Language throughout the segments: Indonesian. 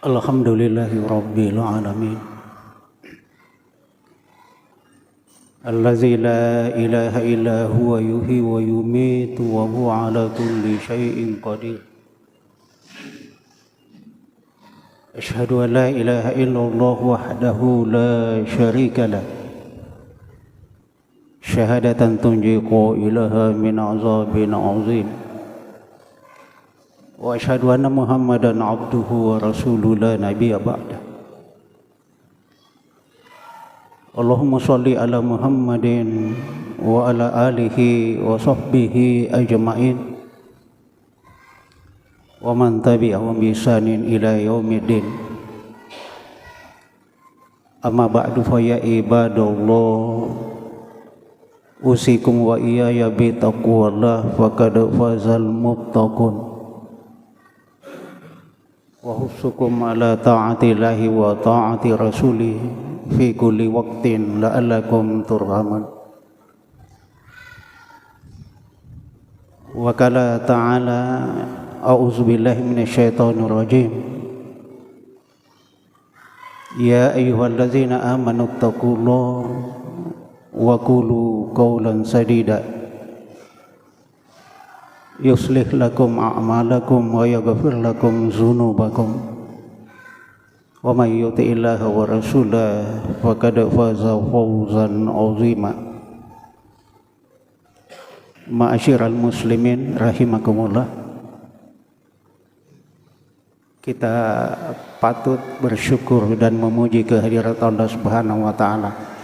Alhamdulillahi Rabbil Alamin Allazi la ilaha illa huwa yuhyi wa yumitu wa huwa ala kulli syai'in qadir. Ashhadu an la ilaha illallah wahdahu la syarika lah syahadatan tunji qailaha min azabin azim. Wa asyhadu anna Muhammadan abduhu wa rasuluhu la nabiyya ba'da. Allahumma shalli ala Muhammadin wa ala alihi wa sahbihi ajma'in wa man tabi'ahum bi ihsanin ila yaumiddin. Amma ba'du fa ya ibadallah, usikum wa iyaya bi taqwallah faqad fazal muttaqun. Wa husukum ala ta'atillahi wa ta'ati rasulih fi kulli waqtin la'allakum turhamun. Wa qala ta'ala a'udzu billahi minasyaitonir rajim. Ya ayyuhallazina amanu taqullaha wa qulu qawlan sadida yuslih lakum a'malakum wa yaghfir lakum dzunubakum wa may yuti'illaha wa rasulahu faqad faza fawzan 'azima. Ma'asyiral muslimin rahimakumullah, kita patut bersyukur dan memuji kehadirat Allah Subhanahu wa taala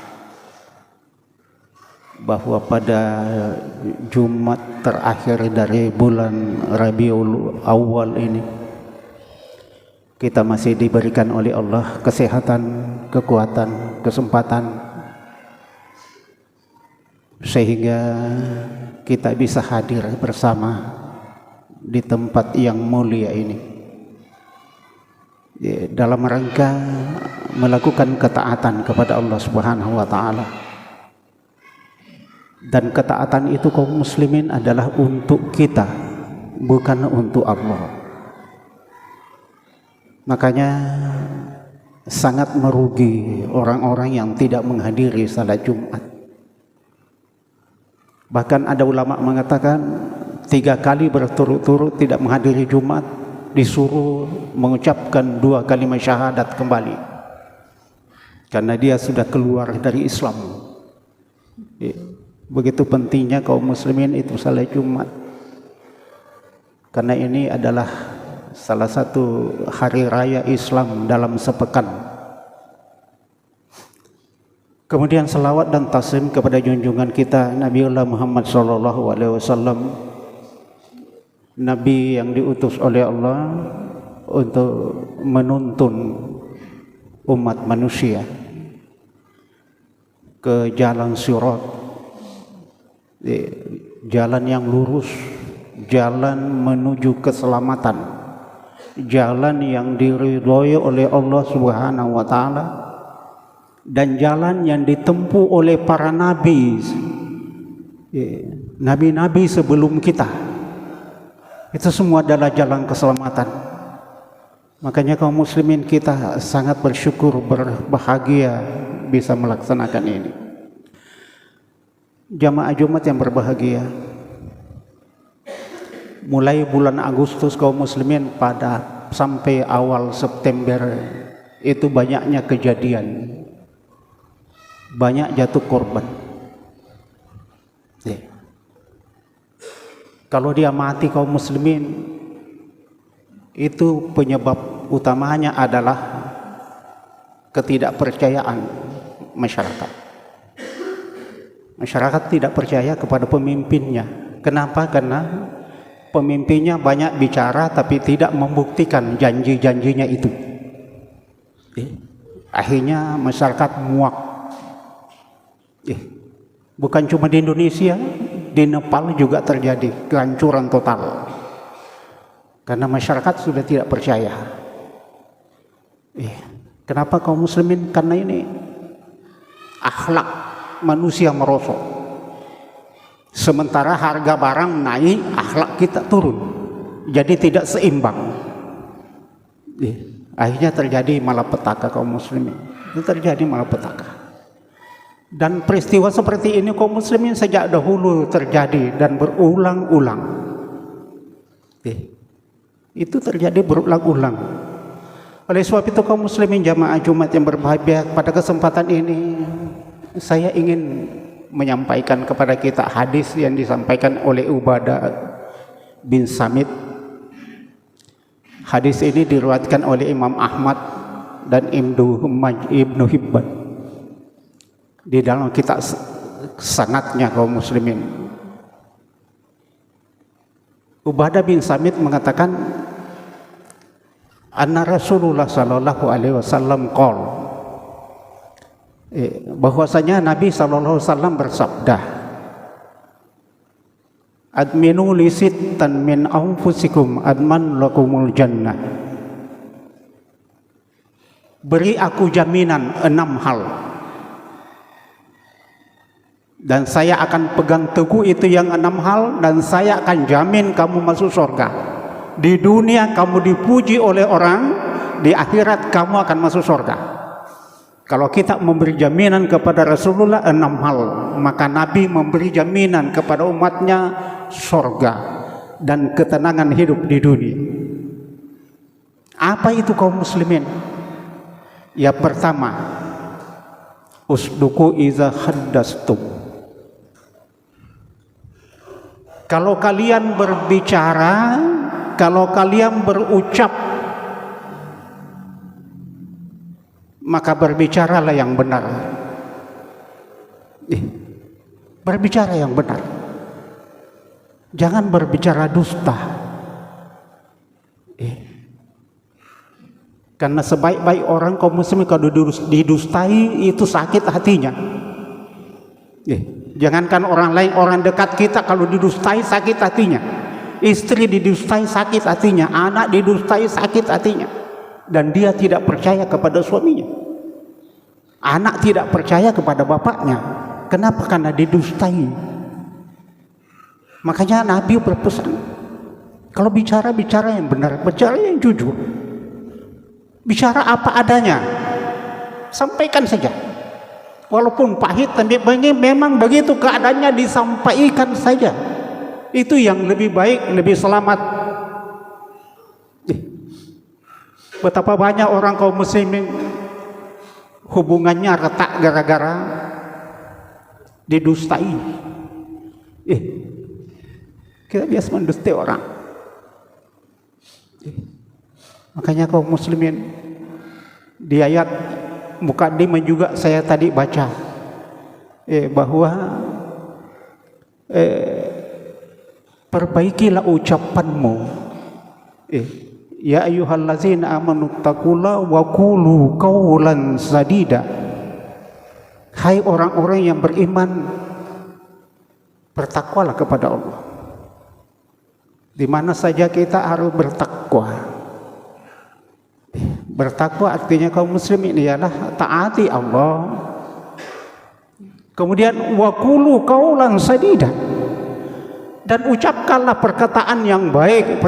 bahwa pada Jumat terakhir dari bulan Rabiul Awal ini kita masih diberikan oleh Allah kesehatan, kekuatan, kesempatan sehingga kita bisa hadir bersama di tempat yang mulia ini dalam rangka melakukan ketaatan kepada Allah Subhanahu wa taala. Dan ketaatan itu kaum muslimin adalah untuk kita, bukan untuk Allah. Makanya sangat merugi orang-orang yang tidak menghadiri salat Jumat. Bahkan ada ulama mengatakan 3 kali berturut-turut tidak menghadiri Jumat disuruh mengucapkan 2 kalimat syahadat kembali, karena dia sudah keluar dari Islam. Begitu pentingnya kaum muslimin itu salat Jumat, karena ini adalah salah satu hari raya Islam dalam sepekan. Kemudian salawat dan taslim kepada junjungan kita Nabiullah Muhammad SAW, Nabi yang diutus oleh Allah untuk menuntun umat manusia ke jalan sirat, jalan yang lurus, jalan menuju keselamatan, jalan yang diridhoi oleh Allah Subhanahu wa taala, dan jalan yang ditempuh oleh para nabi, nabi-nabi sebelum kita. Itu semua adalah jalan keselamatan. Makanya kaum muslimin kita sangat bersyukur, berbahagia bisa melaksanakan ini. Jamaah Jumat yang berbahagia, mulai bulan Agustus kaum muslimin pada sampai awal September itu banyaknya kejadian, banyak jatuh korban. Kalau dia mati kaum muslimin, itu penyebab utamanya adalah ketidakpercayaan masyarakat. Masyarakat tidak percaya kepada pemimpinnya. Kenapa? Karena pemimpinnya banyak bicara tapi tidak membuktikan janji-janjinya itu. Akhirnya masyarakat muak. Bukan cuma di Indonesia, di Nepal juga terjadi kehancuran total. Karena masyarakat sudah tidak percaya. Kenapa kaum muslimin? Karena ini akhlak manusia merosot. Sementara harga barang naik, akhlak kita turun. Jadi tidak seimbang. Akhirnya terjadi malapetaka kaum muslimin. Itu terjadi malapetaka. Dan peristiwa seperti ini kaum muslimin sejak dahulu terjadi dan berulang-ulang. Itu terjadi berulang-ulang. Oleh sebab itu kaum muslimin jamaah Jumat yang berbahagia, pada kesempatan ini saya ingin menyampaikan kepada kita hadis yang disampaikan oleh Ubadah bin Samit. Hadis ini diriwayatkan oleh Imam Ahmad dan Ibnu Hibban di dalam kitab sanadnya kaum muslimin. Ubadah bin Samit mengatakan, anna Rasulullah sallallahu alaihi wasallam qol, bahwasanya Nabi sallallahu alaihi wasallam bersabda, adminu li sittan min anfusikum adman lakumul jannah. Beri aku jaminan 6 hal, dan saya akan pegang teguh itu yang 6 hal, dan saya akan jamin kamu masuk surga. Di dunia kamu dipuji oleh orang, di akhirat kamu akan masuk surga. Kalau kita memberi jaminan kepada Rasulullah 6 hal, maka Nabi memberi jaminan kepada umatnya surga dan ketenangan hidup di dunia. Apa itu kaum muslimin? Ya, pertama, usduku iza haddastum. Kalau kalian berbicara, kalau kalian berucap, maka berbicaralah yang benar. Berbicara yang benar. Jangan berbicara dusta. Karena sebaik-baik orang kaum muslim kalau didustai itu sakit hatinya. Jangankan orang lain, orang dekat kita kalau didustai sakit hatinya. Istri didustai sakit hatinya, anak didustai sakit hatinya, dan dia tidak percaya kepada suaminya. Anak tidak percaya kepada bapaknya. Kenapa? Karena didustai. Makanya Nabi berpesan, kalau bicara yang benar, bicara yang jujur, bicara apa adanya, sampaikan saja. Walaupun pahit, tapi memang begitu keadaannya, disampaikan saja. Itu yang lebih baik, lebih selamat. Betapa banyak orang kaum muslimin hubungannya retak gara-gara didustai. Kita biasa mendustai orang. Makanya kaum muslimin, di ayat mukaddimah juga saya tadi baca bahwa perbaikilah ucapanmu. Ya ayyuhallazina amanu taqullaha wa qulu qawlan sadida. Hai orang-orang yang beriman, bertakwalah kepada Allah. Di mana saja kita harus bertakwa. Bertakwa artinya kaum muslimin ialah taati Allah. Kemudian wa qulu qawlan sadida. Dan ucapkanlah perkataan yang baik,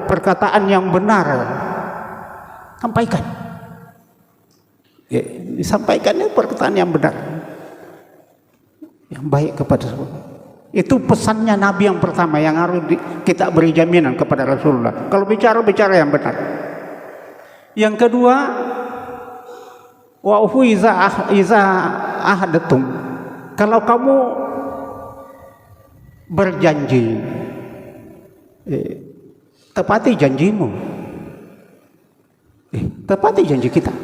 perkataan yang benar. Sampaikan. Disampaikannya perkataan yang benar, yang baik kepada semua. Itu pesannya Nabi yang pertama yang harus kita beri jaminan kepada Rasulullah. Kalau bicara yang benar. Yang kedua, wa ufu iza ahadatum. Kalau kamu berjanji, tepati janjimu. Tepati janji kita.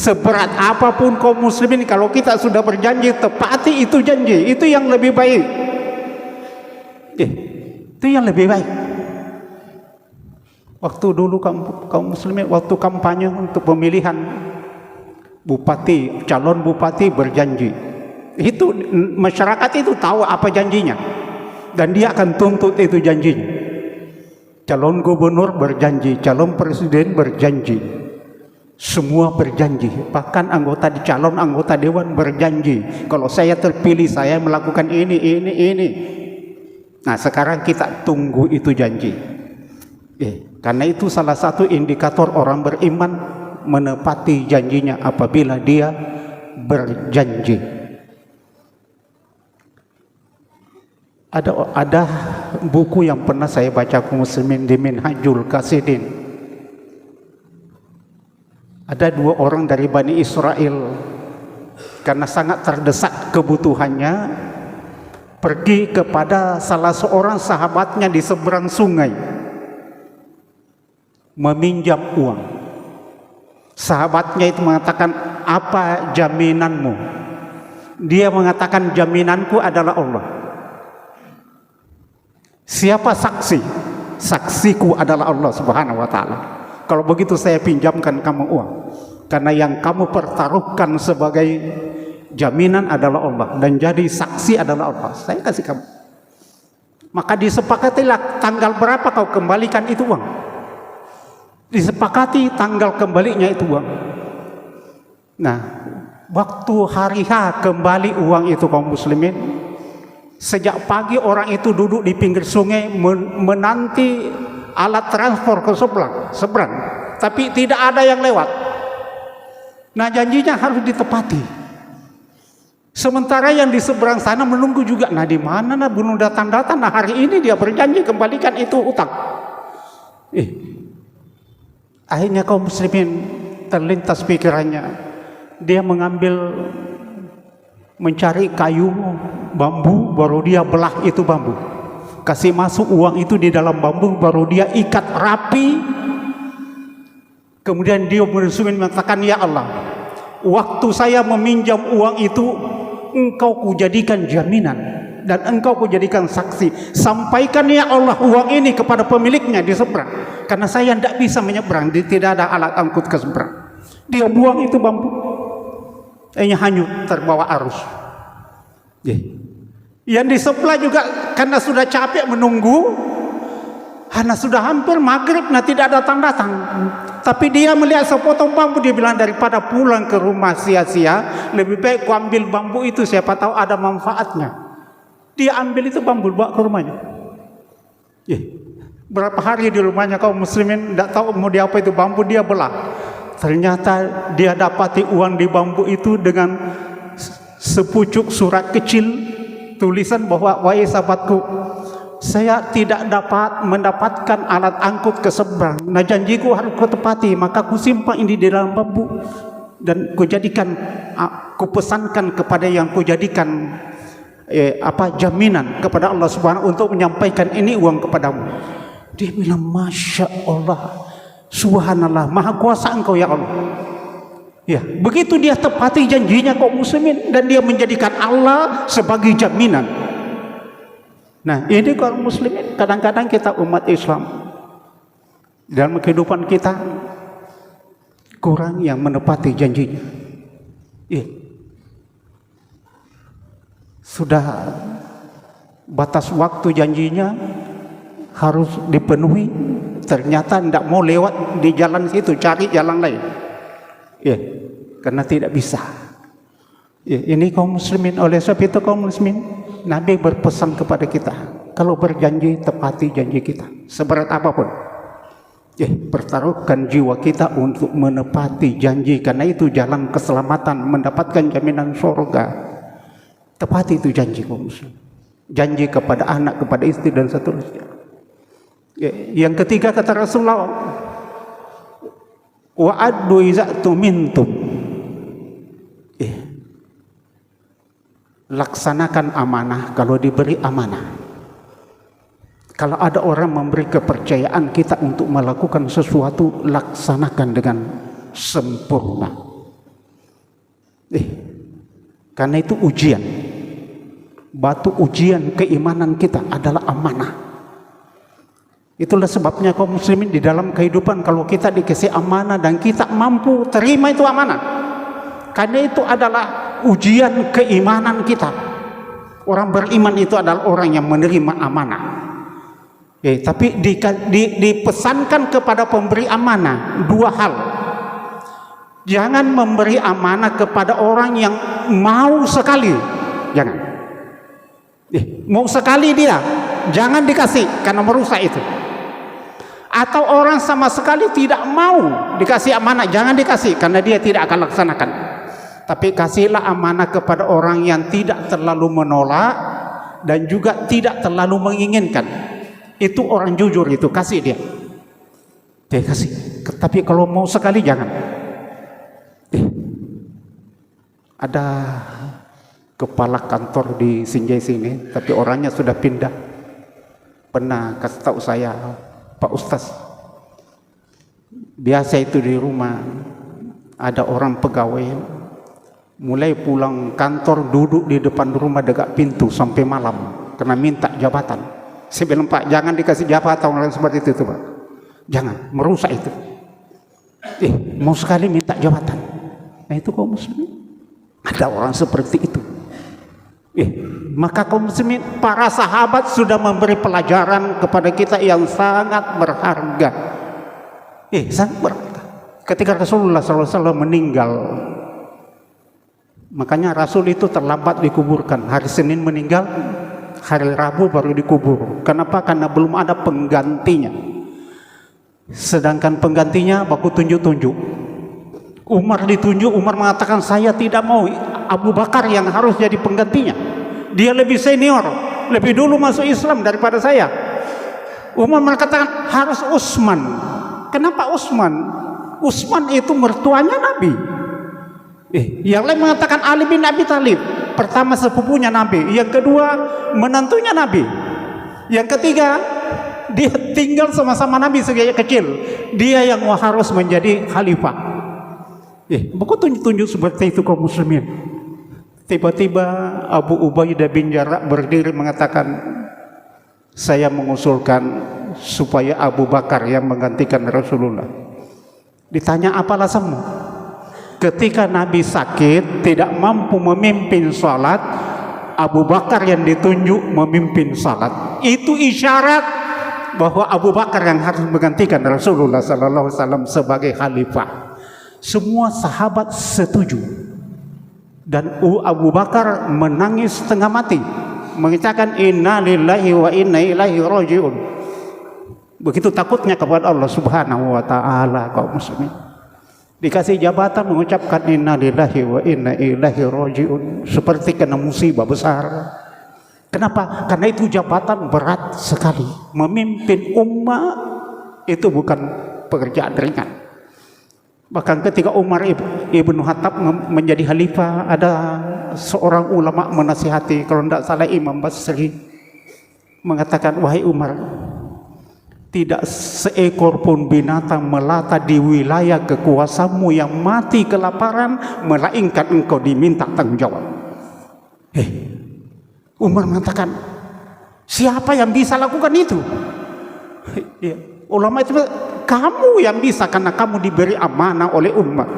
Seberat apapun kaum muslimin, kalau kita sudah berjanji, tepati itu janji. Itu yang lebih baik. Itu yang lebih baik. Waktu dulu kaum muslimin, waktu kampanye untuk pemilihan bupati, calon bupati berjanji. Itu masyarakat itu tahu apa janjinya, dan dia akan tuntut itu janjinya. Calon gubernur berjanji, calon presiden berjanji, semua berjanji. Bahkan calon anggota dewan berjanji, kalau saya terpilih saya melakukan ini. Nah sekarang kita tunggu itu janji. Karena itu salah satu indikator orang beriman menepati janjinya apabila dia berjanji. Ada buku yang pernah saya baca kaum muslimin di Minhajul Qasidin. Ada 2 orang dari Bani Israel, karena sangat terdesak kebutuhannya, pergi kepada salah seorang sahabatnya di seberang sungai, meminjam uang. Sahabatnya itu mengatakan, apa jaminanmu? Dia mengatakan, jaminanku adalah Allah. Siapa saksi? Saksiku adalah Allah Subhanahu wa ta'ala. Kalau begitu saya pinjamkan kamu uang, karena yang kamu pertaruhkan sebagai jaminan adalah Allah, dan jadi saksi adalah Allah. Saya kasih kamu. Maka disepakatilah tanggal berapa kau kembalikan itu uang. Disepakati tanggal kembalinya itu uang. Nah, waktu hari H kembali uang itu kaum muslimin. Sejak pagi orang itu duduk di pinggir sungai menanti alat transport ke seberang, tapi tidak ada yang lewat. Nah, janjinya harus ditepati. Sementara yang di seberang sana menunggu juga. Nah, di mana nah belum datang-datang. Nah, hari ini dia berjanji kembalikan itu utang. Akhirnya kaum muslimin terlintas pikirannya. Dia mencari kayu, bambu, baru dia belah itu bambu. Kasih masuk uang itu di dalam bambu, baru dia ikat rapi. Kemudian dia mengatakan, ya Allah, waktu saya meminjam uang itu, engkau kujadikan jaminan dan engkau kujadikan saksi. Sampaikan ya Allah uang ini kepada pemiliknya di seberang, karena saya tidak bisa menyeberang, tidak ada alat angkut ke seberang. Dia buang itu bambu, hanyut terbawa arus. Yang di sebelah juga karena sudah capek menunggu, karena sudah hampir maghrib, nah tidak datang-datang. Tapi dia melihat sepotong bambu, dia bilang, daripada pulang ke rumah sia-sia, lebih baik ku ambil bambu itu, siapa tahu ada manfaatnya. Dia ambil itu bambu, bawa ke rumahnya. Berapa hari di rumahnya kaum muslimin, tidak tahu mau diapa itu bambu, dia belah. Ternyata dia dapati uang di bambu itu dengan sepucuk surat kecil, tulisan bahwa, wahai sahabatku, saya tidak dapat mendapatkan alat angkut ke seberang. Nah, janjiku harus kutepati, maka ku simpan ini di dalam bambu dan ku pesankan kepada yang ku jadikan jaminan kepada Allah Subhanahu untuk menyampaikan ini uang kepadamu. Dia bilang, masya Allah, subhanallah, maha kuasa engkau ya Allah. Ya, begitu dia tepati janjinya kaum muslimin, dan dia menjadikan Allah sebagai jaminan. Nah, ini kaum muslimin, kadang-kadang kita umat Islam dalam kehidupan kita kurang yang menepati janjinya. Sudah batas waktu janjinya harus dipenuhi, ternyata tidak mau lewat di jalan situ, cari jalan lain. Karena tidak bisa. Ini kaum muslimin. Oleh sebab itu kaum muslimin, Nabi berpesan kepada kita, kalau berjanji tepati janji kita seberat apapun. Pertaruhkan jiwa kita untuk menepati janji, karena itu jalan keselamatan, mendapatkan jaminan surga. Tepati itu janji kaum muslim. Janji kepada anak, kepada istri dan seterusnya. Yang ketiga kata Rasulullah, wa'addu iza tumintum. Laksanakan amanah kalau diberi amanah. Kalau ada orang memberi kepercayaan kita untuk melakukan sesuatu, laksanakan dengan sempurna. Karena itu ujian. Batu ujian keimanan kita adalah amanah. Itulah sebabnya kaum muslimin di dalam kehidupan, kalau kita dikasih amanah dan kita mampu terima itu amanah, karena itu adalah ujian keimanan kita. Orang beriman itu adalah orang yang menerima amanah. Tapi dipesankan kepada pemberi amanah 2 hal. Jangan memberi amanah kepada orang yang mau sekali. Jangan. Mau sekali dia, jangan dikasih karena merusak itu. Atau orang sama sekali tidak mau dikasih amanah, jangan dikasih karena dia tidak akan laksanakan. Tapi kasihlah amanah kepada orang yang tidak terlalu menolak dan juga tidak terlalu menginginkan. Itu orang jujur, itu kasih dia. Dia kasih. Tapi kalau mau sekali jangan. Ada kepala kantor di Sinjai sini, tapi orangnya sudah pindah. Pernah kasih tahu saya, Pak Ustaz, biasa itu di rumah ada orang pegawai mulai pulang kantor duduk di depan rumah dekat pintu sampai malam karena minta jabatan. Saya bilang, Pak, jangan dikasih jabatan orang seperti itu Pak, jangan, merusak itu. Mau sekali minta jabatan. Nah itu kaum muslimin, ada orang seperti itu. Maka kaum muslimin, para sahabat sudah memberi pelajaran kepada kita yang sangat berharga. Sangat berharga. Ketika Rasulullah SAW meninggal, makanya Rasul itu terlambat dikuburkan. Hari Senin meninggal, hari Rabu baru dikubur. Kenapa? Karena belum ada penggantinya. Sedangkan penggantinya baku tunjuk-tunjuk. Umar ditunjuk, Umar mengatakan saya tidak mau, Abu Bakar yang harus jadi penggantinya. Dia lebih senior, lebih dulu masuk Islam daripada saya. Umar mengatakan harus Utsman. Kenapa Utsman? Utsman itu mertuanya Nabi. Yang lain mengatakan Ali bin Abi Thalib, pertama sepupunya Nabi, yang kedua menantunya Nabi, yang ketiga dia tinggal sama-sama Nabi sejak kecil. Dia yang harus menjadi khalifah. Bukan tunjuk-tunjuk seperti itu kaum muslimin. Tiba-tiba Abu Ubaidah bin Jarrah berdiri mengatakan, saya mengusulkan supaya Abu Bakar yang menggantikan Rasulullah. Ditanya apa alasanmu? Ketika Nabi sakit tidak mampu memimpin salat, Abu Bakar yang ditunjuk memimpin salat. Itu isyarat bahwa Abu Bakar yang harus menggantikan Rasulullah SAW sebagai khalifah. Semua sahabat setuju, dan Abu Bakar menangis setengah mati, mengatakan inna lillahi wa inna ilaihi rajiun. Begitu takutnya kepada Allah Subhanahu wa taala kaum muslimin. Dikasih jabatan mengucapkan inna lillahi wa inna ilaihi rajiun seperti kena musibah besar. Kenapa? Karena itu jabatan berat sekali. Memimpin umat itu bukan pekerjaan ringan. Bahkan ketika Umar ibnu Khattab menjadi khalifah, ada seorang ulama menasihati, kalau tidak salah Imam Basri, mengatakan, wahai Umar, tidak seekor pun binatang melata di wilayah kekuasaanmu yang mati kelaparan, melainkan engkau diminta tanggung jawab. Umar mengatakan, siapa yang bisa lakukan itu? Ulama itu, kamu yang bisa karena kamu diberi amanah oleh umat.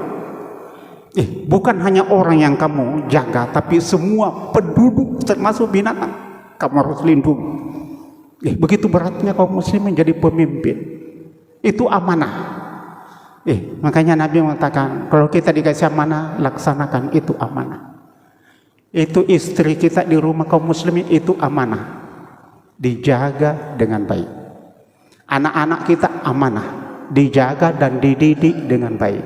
Bukan hanya orang yang kamu jaga, tapi semua penduduk termasuk binatang kamu harus lindungi. Begitu beratnya kaum muslim menjadi pemimpin. Itu amanah. Makanya Nabi mengatakan, kalau kita dikasih amanah, laksanakan itu amanah. Itu istri kita di rumah kaum muslimin, itu amanah, dijaga dengan baik. Anak-anak kita amanah, dijaga dan dididik dengan baik.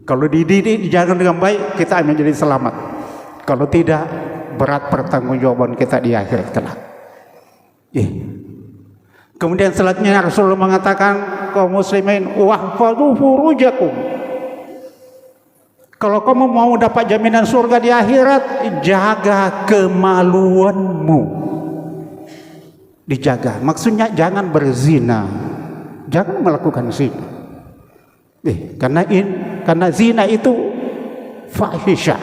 Kalau dididik, dijaga dengan baik, kita akan menjadi selamat. Kalau tidak, berat pertanggungjawaban kita di akhirat kelak. Kemudian selanjutnya Rasulullah mengatakan, kaum muslimin, wahfadhu furujakum. Kalau kamu mau dapat jaminan surga di akhirat, jaga kemaluanmu. Dijaga, maksudnya jangan berzina, jangan melakukan zina. Karena zina itu fahisyah,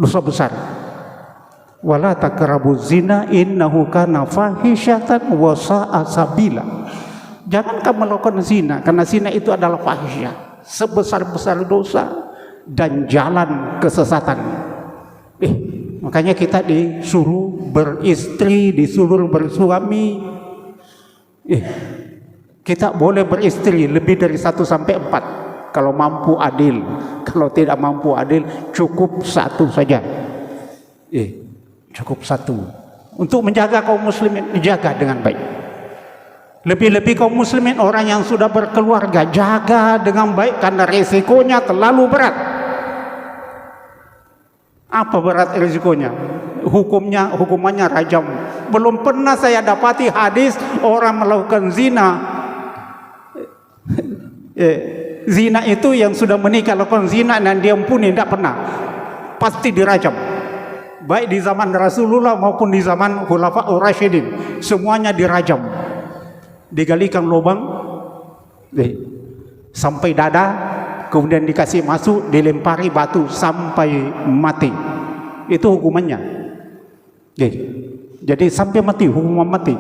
dosa besar. Wala taqrabu zina innahu kana fahisyatan wa sa'a sabila. Jangan kamu melakukan zina, karena zina itu adalah fahisyah, sebesar-besar dosa dan jalan kesesatan. Makanya kita disuruh beristri, disuruh bersuami. Kita boleh beristri lebih dari 1 sampai 4 kalau mampu adil. Kalau tidak mampu adil, cukup 1 saja. Cukup 1. Untuk menjaga kaum muslimin, dijaga dengan baik. Lebih-lebih kaum muslimin, orang yang sudah berkeluarga, jaga dengan baik karena resikonya terlalu berat. Apa berat risikonya? Hukumannya rajam. Belum pernah saya dapati hadis orang melakukan zina. Zina itu yang sudah menikah lakukan zina dan dia ampuni, tidak pernah. Pasti dirajam. Baik di zaman Rasulullah maupun di zaman Khulafaur Rasyidin, semuanya dirajam. Digalikan lubang sampai dada, kemudian dikasih masuk, dilempari batu sampai mati. Itu hukumannya. Jadi sampai mati, hukuman mati.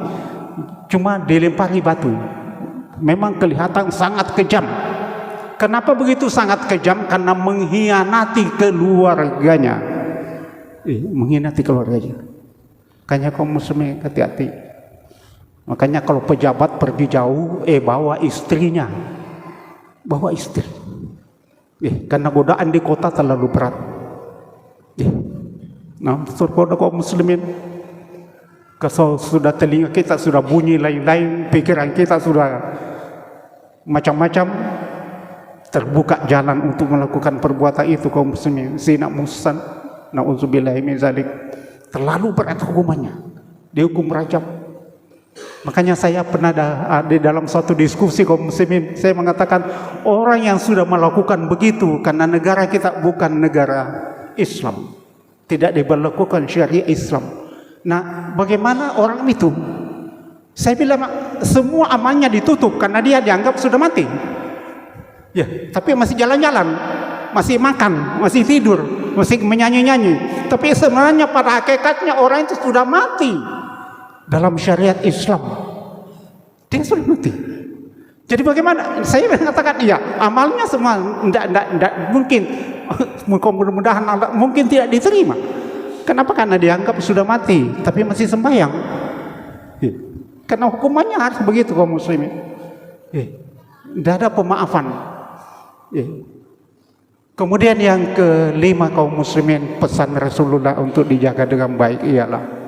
Cuma dilempari batu. Memang kelihatan sangat kejam. Kenapa begitu sangat kejam? Karena mengkhianati keluarganya. Mengkhianati keluarganya. Makanya kaum muslimin hati-hati. Makanya kalau pejabat pergi jauh, bawa istrinya. Bawa istri. Karena godaan di kota terlalu berat. Nah, saudara kaum muslimin, kalau sudah telinga kita sudah bunyi lain-lain, pikiran kita sudah macam-macam, terbuka jalan untuk melakukan perbuatan itu kaum muslimin. Zina muhsan, na'udzubillahi min zalik, terlalu berat hukumannya, dihukum rajam. Makanya saya pernah di dalam suatu diskusi kaum muslimin, saya mengatakan orang yang sudah melakukan begitu karena negara kita bukan negara Islam, tidak diberlakukan syariat Islam. Nah, bagaimana orang itu? Saya bilang semua amalnya ditutup karena dia dianggap sudah mati. Ya, tapi masih jalan-jalan, masih makan, masih tidur, masih menyanyi-nyanyi. Tapi sebenarnya pada hakikatnya orang itu sudah mati. Dalam syariat Islam dia sudah mati. Jadi bagaimana? Saya mengatakan iya, amalnya semua tidak mungkin, mudah-mudahan mungkin tidak diterima. Kenapa? Karena dianggap sudah mati tapi masih sembahyang. Karena hukumannya harus begitu kaum muslimin. Tidak ada pemaafan. Kemudian yang kelima kaum muslimin, pesan Rasulullah untuk dijaga dengan baik ialah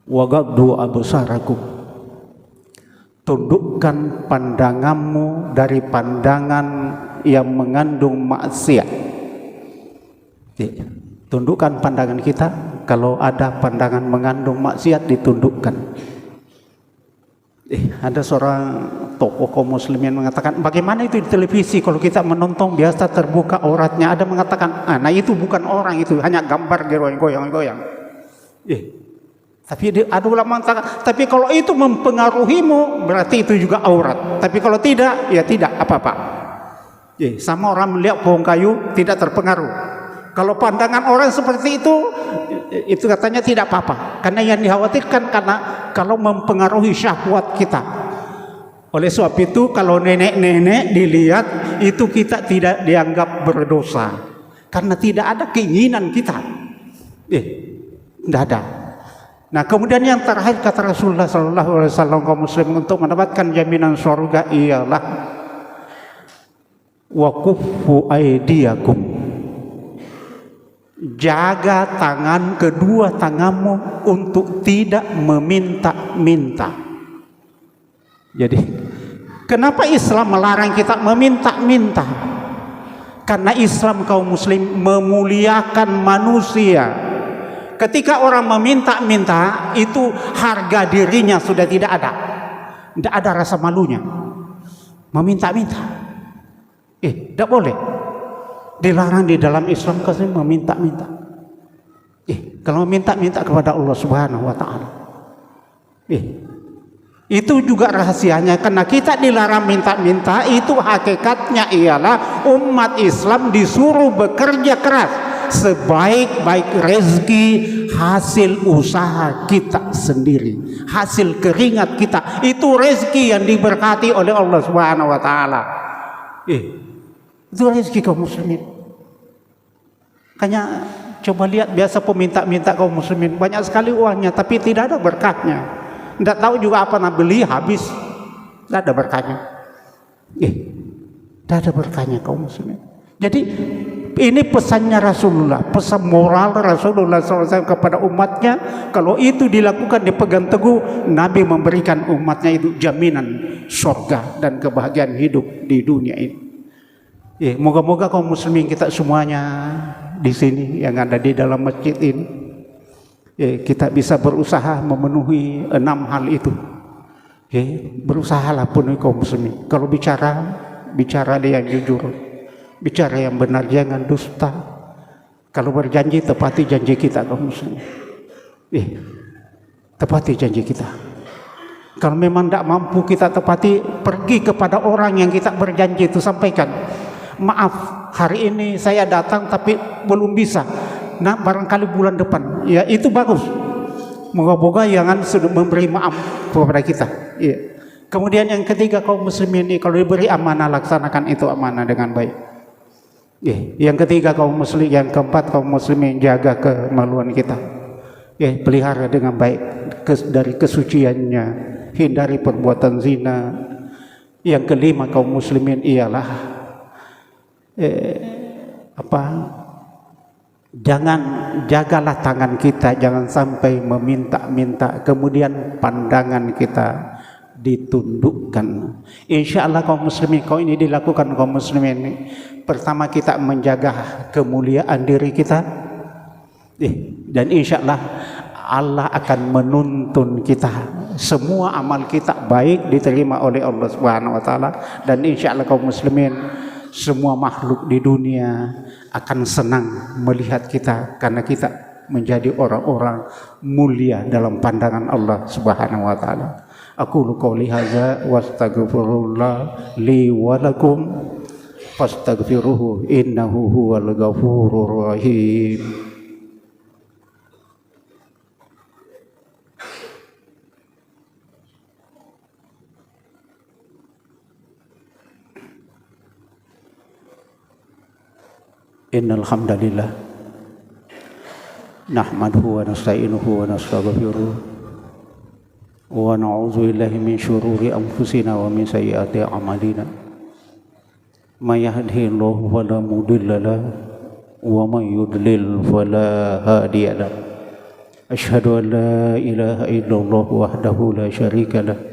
wagaddu absarakum, tundukkan pandanganmu dari pandangan yang mengandung maksiat. Tundukkan pandangan kita, kalau ada pandangan mengandung maksiat ditundukkan. Ada seorang tokoh kaum muslimin mengatakan, bagaimana itu di televisi kalau kita menonton biasa terbuka auratnya, ada mengatakan, nah itu bukan orang, itu hanya gambar goyang-goyang. Tapi ada ulama mengatakan, tapi kalau itu mempengaruhimu berarti itu juga aurat. Tapi kalau tidak, ya tidak apa-apa. Sama orang melihat pohon kayu tidak terpengaruh. Kalau pandangan orang seperti itu katanya tidak apa-apa. Karena yang dikhawatirkan karena kalau mempengaruhi syahwat kita. Oleh sebab itu kalau nenek-nenek dilihat itu kita tidak dianggap berdosa. Karena tidak ada keinginan kita. Tidak ada. Nah, kemudian yang terakhir kata Rasulullah SAW kaum muslim untuk mendapatkan jaminan surga ialah wa kuffu aydiyakum, jaga kedua tanganmu untuk tidak meminta-minta. Jadi kenapa Islam melarang kita meminta-minta? Karena Islam kaum muslim memuliakan manusia. Ketika orang meminta-minta, itu harga dirinya sudah tidak ada. Tidak ada rasa malunya. Meminta-minta. Tidak boleh. Dilarang di dalam Islam kasih meminta-minta. Kalau meminta-minta kepada Allah Subhanahu wa Ta'ala. Itu juga rahasianya, karena kita dilarang minta-minta. Itu hakikatnya ialah umat Islam disuruh bekerja keras. Sebaik-baik rezeki hasil usaha kita sendiri, hasil keringat kita, itu rezeki yang diberkati oleh Allah Subhanahu wa Ta'ala. Itu rezeki kaum muslimin. Makanya coba lihat, biasa peminta-minta kaum muslimin banyak sekali uangnya tapi tidak ada berkahnya. Tidak tahu juga apa nak beli, habis, tidak ada berkahnya. Tidak ada berkahnya kaum muslimin. Jadi Ini pesannya Rasulullah, pesan moral Rasulullah SAW kepada umatnya. Kalau itu dilakukan, dipegang teguh, Nabi memberikan umatnya itu jaminan surga dan kebahagiaan hidup di dunia ini. Moga-moga kaum muslimin kita semuanya di sini yang ada di dalam masjid ini, kita bisa berusaha memenuhi 6 hal itu. Berusahalah penuhi kaum muslimin. Kalau bicara dia yang jujur, bicara yang benar, jangan dusta. Kalau berjanji, tepati janji kita kaum muslimin. Tepati janji kita. Kalau memang tidak mampu kita tepati, pergi kepada orang yang kita berjanji itu, sampaikan, maaf, hari ini saya datang tapi belum bisa. Nah, barangkali bulan depan. Ya, itu bagus. Moga-moga jangan sudah memberi maaf kepada kita. Kemudian yang ketiga, kaum muslimin ini kalau diberi amanah, laksanakan itu amanah dengan baik. Yang ketiga kaum muslim, yang keempat kaum muslimin jaga kemaluan kita. Pelihara dengan baik dari kesuciannya, hindari perbuatan zina. Yang kelima kaum muslimin ialah jagalah tangan kita, jangan sampai meminta-minta, kemudian pandangan kita ditundukkan. Insya Allah kaum muslimin, kalau ini dilakukan kaum muslimin ini, pertama kita menjaga kemuliaan diri kita, dan insya Allah Allah akan menuntun kita, semua amal kita baik diterima oleh Allah Subhanahu wa taala, dan insya Allah kaum muslimin, semua makhluk di dunia akan senang melihat kita karena kita menjadi orang-orang mulia dalam pandangan Allah Subhanahu wa taala. Aqulu qouli hadza wastaghfirullah li wa lakum fastaghfiruhu innahu huwal ghafurur rahim. Innal hamdalillah nahmaduhu wa nasta'inuhu wa nastaghfiruh wa na'udzu billahi min syururi anfusina wa min sayyiati a'malina. May yahdihillahu fala mudilla lahu wa may yudlil fala hadiya lahu. Asyhadu an la ilaha illallah wahdahu la syarika lahu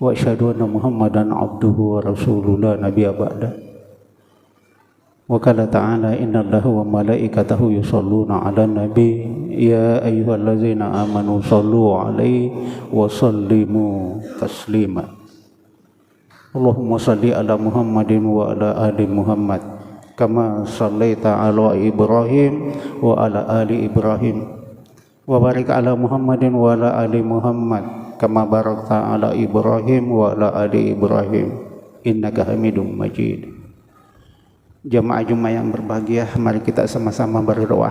wa asyhadu anna Muhammadan abduhu wa rasuluhu la nabiyya ba'da. Wa qala ta'ala innallaha wa malaikatahu yusholluna 'alan nabi ya ayyuhallazina amanu shollu 'alaihi wa sallimu taslima. Allahumma shalli ala Muhammadin wa ala ali Muhammad kama shallaita ala Ibrahim wa ala ali Ibrahim wa barik ala Muhammadin wa ala ali Muhammad kama barakta ala Ibrahim wa ala ali Ibrahim innaka Hamidum Majid. Jamaah Jumat yang berbahagia, mari kita sama-sama berdoa.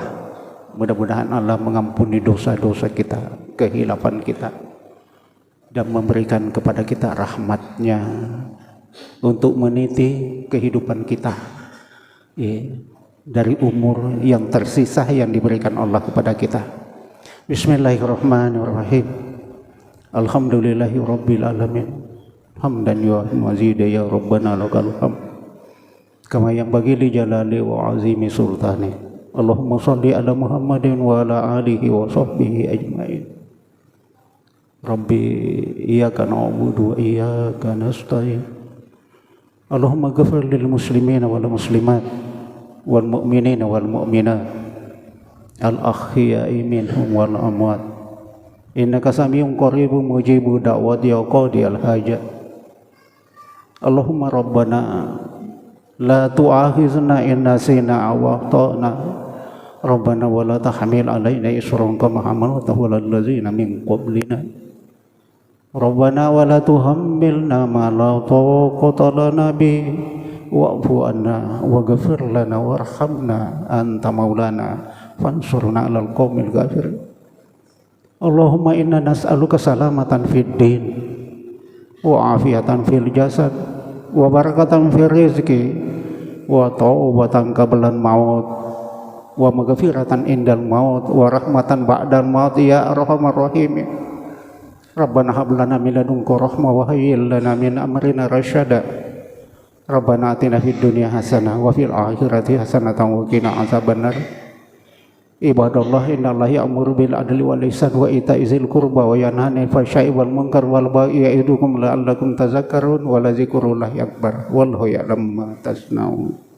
Mudah-mudahan Allah mengampuni dosa-dosa kita, kehilapan kita, dan memberikan kepada kita rahmat-Nya untuk meniti kehidupan kita dari umur yang tersisa yang diberikan Allah kepada kita. Bismillahirrahmanirrahim. Alhamdulillahi rabbil alamin. Hamdan yu'affi mazida ya rabbana lakal hamd. Kama yang bagi li jalali wa azimi sultani. Allahumma salli ala Muhammadin wa ala alihi wa sahbihi ajma'in. Rabbi iyyaka na'budu wa iyyaka nasta'in. Allahumma ghfir lil muslimina wal muslimat wal mu'minina wal mu'minat al ahya'i minhum wal amwat. Innaka samiun qaribun mujibud da'wati ya qadiyal hajat. Allahumma rabbana la tu'akhizna in nasina aw akhtana rabbana wa la tahmil alaina isran kama hamaltahu alal ladzina min qablina rabbana wa la tuhammilna ma la taqata lana bi wa'fu anna waghfir lana warhamna anta maulana fansurna 'alal qaumil kafirin. Allahumma inna nas'aluka salamatan fid din wa afiatan fil jasad wa barakatan fil rizqi wa taubatan qablan maut wa maghfiratan indal maut wa rahmatan ba'dal maut ya arhamar rahimin. Rabbana hab lana min ladunka rahmah wa hayyi lana min amrina rasyada Rabbana atina fid dunya hasanah wa fil akhirati hasanatan wa qina azabannar. Ibadallah innallaha ya'muru bil adli wal ihsan wa ita'i dzil qurba wa yanha 'anil fahsya'i wal munkar wal baghi ya'idukum la'allakum tadhakkarun wa la dzikrullahi akbar wallahu ya'lamu ma tasna'un.